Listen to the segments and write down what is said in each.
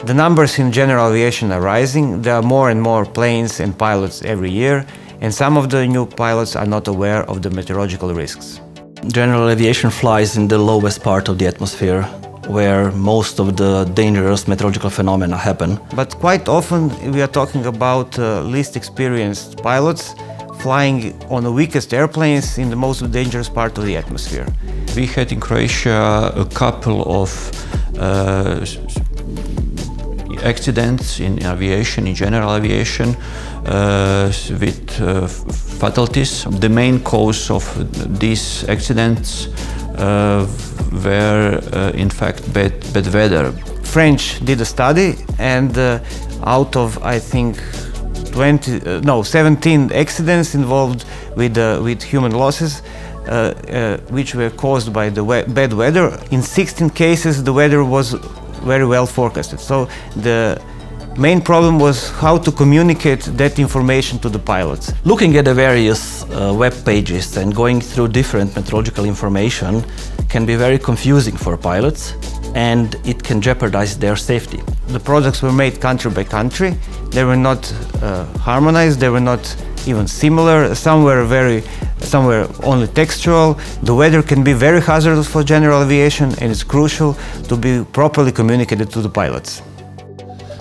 The numbers in general aviation are rising. There are more and more planes and pilots every year, and some of the new pilots are not aware of the meteorological risks. General aviation flies in the lowest part of the atmosphere, where most of the dangerous meteorological phenomena happen. But quite often we are talking about least experienced pilots flying on the weakest airplanes in the most dangerous part of the atmosphere. We had in Croatia a couple of accidents in aviation, in general aviation, with fatalities. The main cause of these accidents were in fact bad weather. French did a study, and out of, I think, 17 accidents involved with human losses, which were caused by the bad weather. In 16 cases the weather was very well forecasted. So the main problem was how to communicate that information to the pilots. Looking at the various web pages and going through different meteorological information can be very confusing for pilots, and it can jeopardize their safety. The products were made country by country. They were not harmonized, they were not even similar. Some were only textual. The weather can be very hazardous for general aviation, and it's crucial to be properly communicated to the pilots.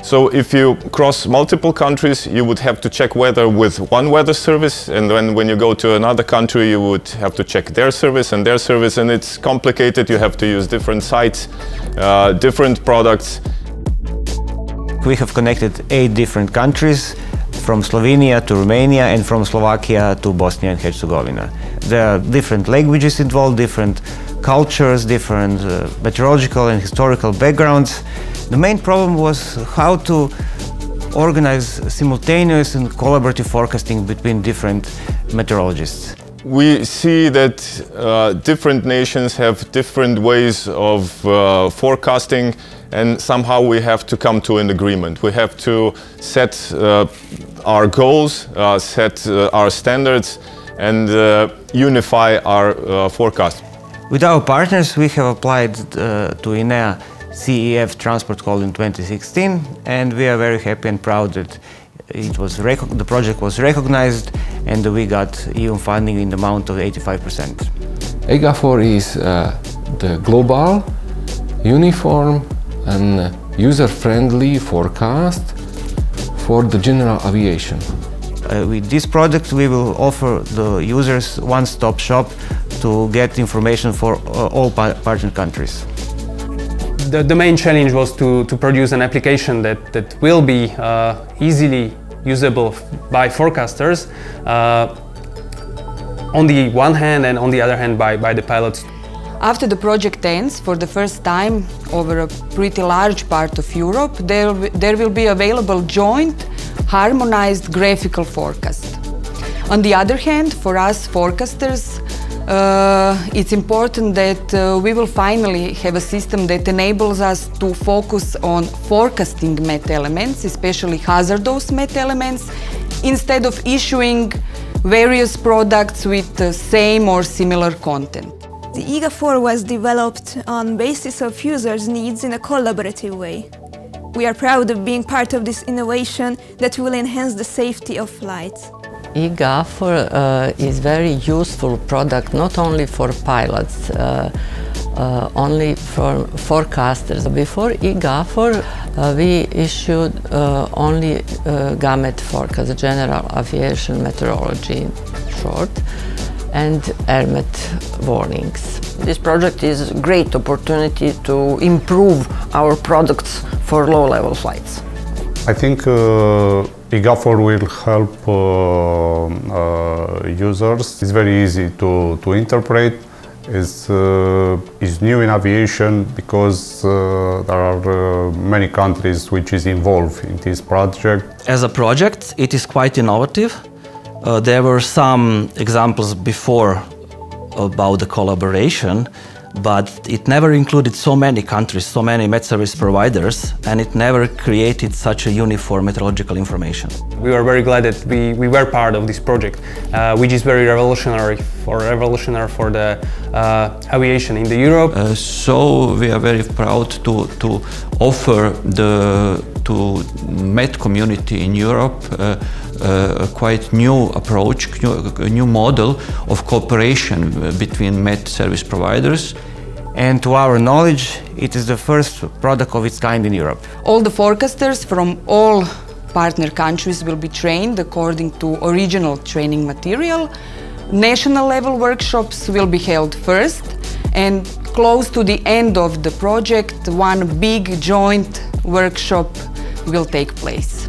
So if you cross multiple countries, you would have to check weather with one weather service, and then when you go to another country, you would have to check their service, and it's complicated. You have to use different sites, different products. We have connected 8 different countries, from Slovenia to Romania and from Slovakia to Bosnia and Herzegovina. There are different languages involved, different cultures, different meteorological and historical backgrounds. The main problem was how to organize simultaneous and collaborative forecasting between different meteorologists. We see that different nations have different ways of forecasting, and somehow we have to come to an agreement. We have to set our goals, set our standards, and unify our forecast. With our partners, we have applied to INEA CEF Transport Call in 2016, and we are very happy and proud that the project was recognized and we got EU funding in the amount of 85%. Egafor is the global, uniform and user-friendly forecast for the general aviation. With this product we will offer the users one-stop shop to get information for all partner countries. The main challenge was to produce an application that will be easily usable by forecasters on the one hand, and on the other hand by the pilots. After the project ends, for the first time over a pretty large part of Europe, there will be available joint, harmonized graphical forecast. On the other hand, for us forecasters, it's important that we will finally have a system that enables us to focus on forecasting met elements, especially hazardous met elements, instead of issuing various products with the same or similar content. The Egafor was developed on basis of users' needs in a collaborative way. We are proud of being part of this innovation that will enhance the safety of flights. Egafor is very useful product not only for pilots, only for forecasters. Before Egafor, we issued only GAMET forecast, General Aviation Meteorology short, and AirMet warnings. This project is a great opportunity to improve our products for low-level flights. I think Egafor will help users. It's very easy to interpret. It's new in aviation because there are many countries which is involved in this project. As a project, it is quite innovative. There were some examples before about the collaboration, but it never included so many countries, so many met service providers, and it never created such a uniform meteorological information. We are very glad that we were part of this project, which is very revolutionary for the aviation in Europe. So we are very proud to offer to MET community in Europe a quite new approach, a new model of cooperation between MET service providers. And to our knowledge, it is the first product of its kind in Europe. All the forecasters from all partner countries will be trained according to original training material. National level workshops will be held first, and close to the end of the project, one big joint workshop will take place.